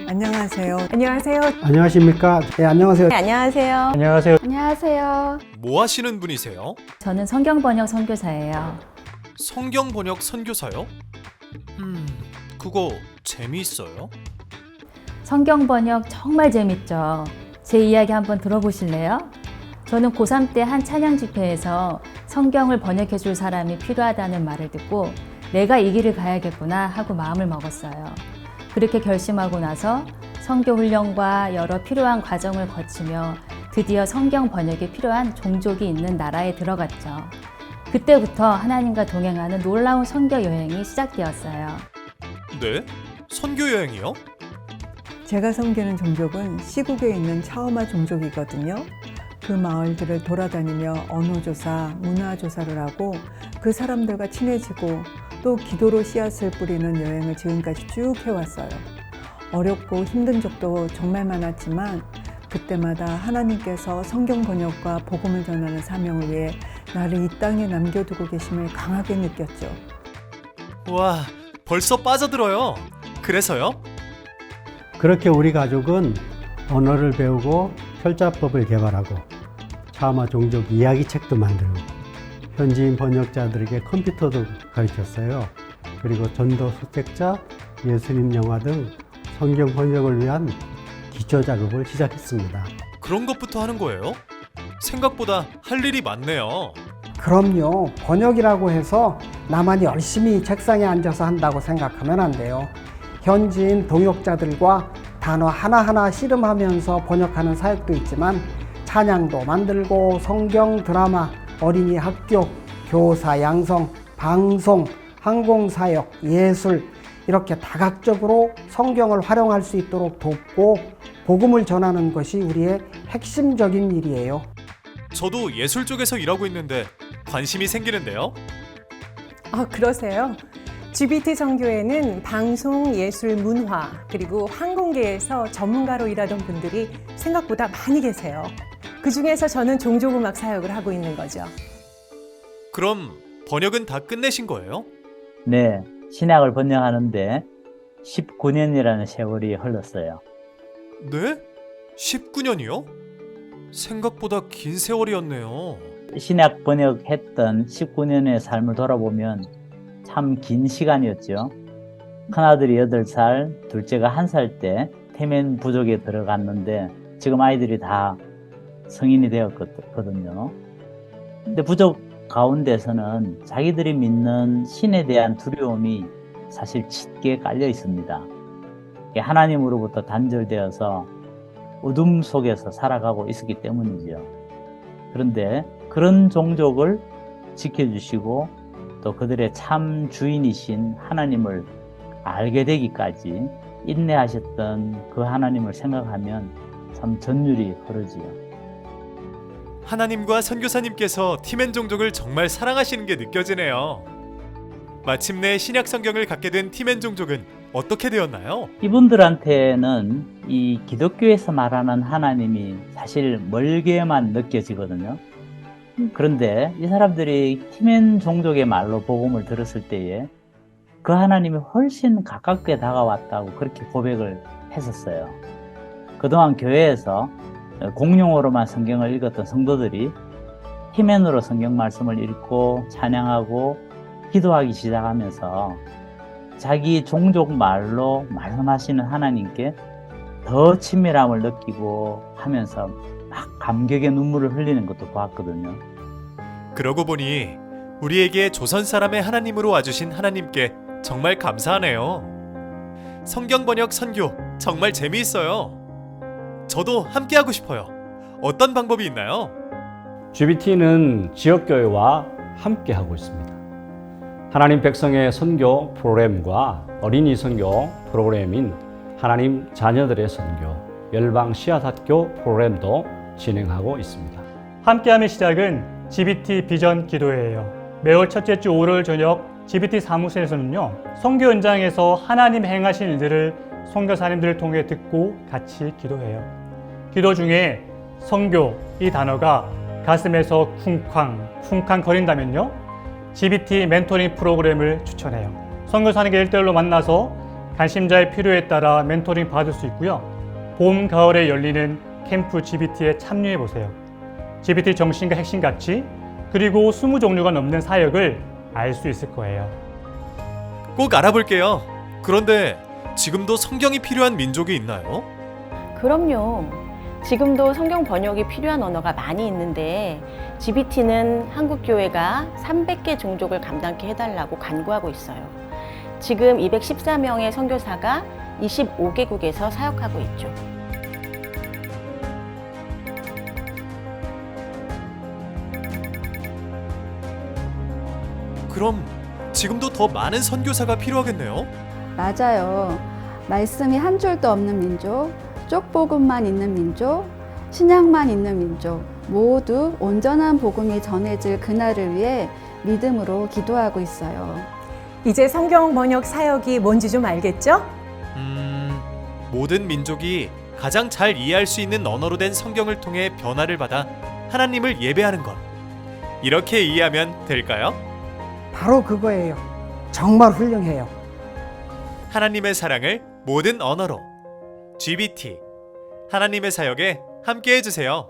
안녕하세요. 안녕하세요. 안녕하십니까? 네, 안녕하세요. 네, 안녕하세요. 안녕하세요. 안녕하세요. 뭐 하시는 분이세요? 저는 성경 번역 선교사예요. 성경 번역 선교사요? 그거 재미있어요? 성경 번역 정말 재밌죠. 제 이야기 한번 들어보실래요? 저는 고3 때 한 찬양 집회에서 성경을 번역해 줄 사람이 필요하다는 말을 듣고 내가 이 길을 가야겠구나 하고 마음을 먹었어요. 그렇게 결심하고 나서 선교 훈련과 여러 필요한 과정을 거치며 드디어 성경 번역이 필요한 종족이 있는 나라에 들어갔죠. 그때부터 하나님과 동행하는 놀라운 선교 여행이 시작되었어요. 네? 선교 여행이요? 제가 섬기는 종족은 시국에 있는 차오마 종족이거든요. 그 마을들을 돌아다니며 언어조사, 문화조사를 하고 그 사람들과 친해지고 또 기도로 씨앗을 뿌리는 여행을 지금까지 쭉 해왔어요. 어렵고 힘든 적도 정말 많았지만 그때마다 하나님께서 성경 번역과 복음을 전하는 사명을 위해 나를 이 땅에 남겨두고 계심을 강하게 느꼈죠. 와, 벌써 빠져들어요. 그래서요? 그렇게 우리 가족은 언어를 배우고 철자법을 개발하고 차마 종족 이야기책도 만들고 현지인 번역자들에게 컴퓨터도 가르쳤어요. 그리고 전도 수책자, 예수님 영화 등 성경 번역을 위한 기초 작업을 시작했습니다. 그런 것부터 하는 거예요? 생각보다 할 일이 많네요. 그럼요. 번역이라고 해서 나만 열심히 책상에 앉아서 한다고 생각하면 안 돼요. 현지인 동역자들과 단어 하나하나 씨름하면서 번역하는 사역도 있지만 찬양도 만들고 성경 드라마, 어린이 학교, 교사 양성, 방송, 항공사역, 예술 이렇게 다각적으로 성경을 활용할 수 있도록 돕고 복음을 전하는 것이 우리의 핵심적인 일이에요. 저도 예술 쪽에서 일하고 있는데 관심이 생기는데요. 그러세요? GBT 선교에는 방송, 예술, 문화, 그리고 항공계에서 전문가로 일하던 분들이 생각보다 많이 계세요. 그 중에서 저는 종족음악 사역을 하고 있는 거죠. 그럼 번역은 다 끝내신 거예요? 네, 신약을 번역하는데 19년이라는 세월이 흘렀어요. 네? 19년이요? 생각보다 긴 세월이었네요. 신약 번역했던 19년의 삶을 돌아보면 참 긴 시간이었죠. 큰아들이 8살, 둘째가 1살 때 태멘 부족에 들어갔는데 지금 아이들이 다 성인이 되었거든요. 근데 부족 가운데서는 자기들이 믿는 신에 대한 두려움이 사실 짙게 깔려 있습니다. 하나님으로부터 단절되어서 어둠 속에서 살아가고 있었기 때문이죠. 그런데 그런 종족을 지켜주시고 또 그들의 참 주인이신 하나님을 알게 되기까지 인내하셨던 그 하나님을 생각하면 참 전율이 흐르지요. 하나님과 선교사님께서 티멘 종족을 정말 사랑하시는 게 느껴지네요. 마침내 신약 성경을 갖게 된 티멘 종족은 어떻게 되었나요? 이분들한테는 이 기독교에서 말하는 하나님이 사실 멀게만 느껴지거든요. 그런데 이 사람들이 티멘 종족의 말로 복음을 들었을 때에 그 하나님이 훨씬 가깝게 다가왔다고 그렇게 고백을 했었어요. 그동안 교회에서 공용어로만 성경을 읽었던 성도들이 티멘으로 성경 말씀을 읽고 찬양하고 기도하기 시작하면서 자기 종족 말로 말씀하시는 하나님께 더 친밀함을 느끼고 하면서 막 감격의 눈물을 흘리는 것도 보았거든요. 그러고 보니 우리에게 조선 사람의 하나님으로 와주신 하나님께 정말 감사하네요. 성경 번역 선교 정말 재미있어요. 저도 함께하고 싶어요. 어떤 방법이 있나요? GBT는 지역교회와 함께하고 있습니다. 하나님 백성의 선교 프로그램과 어린이 선교 프로그램인 하나님 자녀들의 선교, 열방 씨앗학교 프로그램도 진행하고 있습니다. 함께함의 시작은 GBT 비전 기도회예요. 매월 첫째 주 월요일 저녁 GBT 사무실에서는요, 선교 현장에서 하나님 행하신 일들을 선교사님들을 통해 듣고 같이 기도해요. 기도 중에 선교 이 단어가 가슴에서 쿵쾅 거린다면요, GBT 멘토링 프로그램을 추천해요. 선교사님과 1대1로 만나서 관심자의 필요에 따라 멘토링 받을 수 있고요. 봄, 가을에 열리는 캠프 GBT에 참여해 보세요. GBT 정신과 핵심 가치, 그리고 20종류가 넘는 사역을 알 수 있을 거예요. 꼭 알아볼게요. 그런데 지금도 성경이 필요한 민족이 있나요? 그럼요. 지금도 성경 번역이 필요한 언어가 많이 있는데 GBT는 한국교회가 300개 종족을 감당케 해달라고 간구하고 있어요. 지금 214명의 선교사가 25개국에서 사역하고 있죠. 그럼 지금도 더 많은 선교사가 필요하겠네요. 맞아요. 말씀이 한 줄도 없는 민족, 쪽복음만 있는 민족, 신약만 있는 민족 모두 온전한 복음이 전해질 그날을 위해 믿음으로 기도하고 있어요. 이제 성경 번역 사역이 뭔지 좀 알겠죠? 모든 민족이 가장 잘 이해할 수 있는 언어로 된 성경을 통해 변화를 받아 하나님을 예배하는 것. 이렇게 이해하면 될까요? 바로 그거예요. 정말 훌륭해요. 하나님의 사랑을 모든 언어로. GBT 하나님의 사역에 함께 해주세요.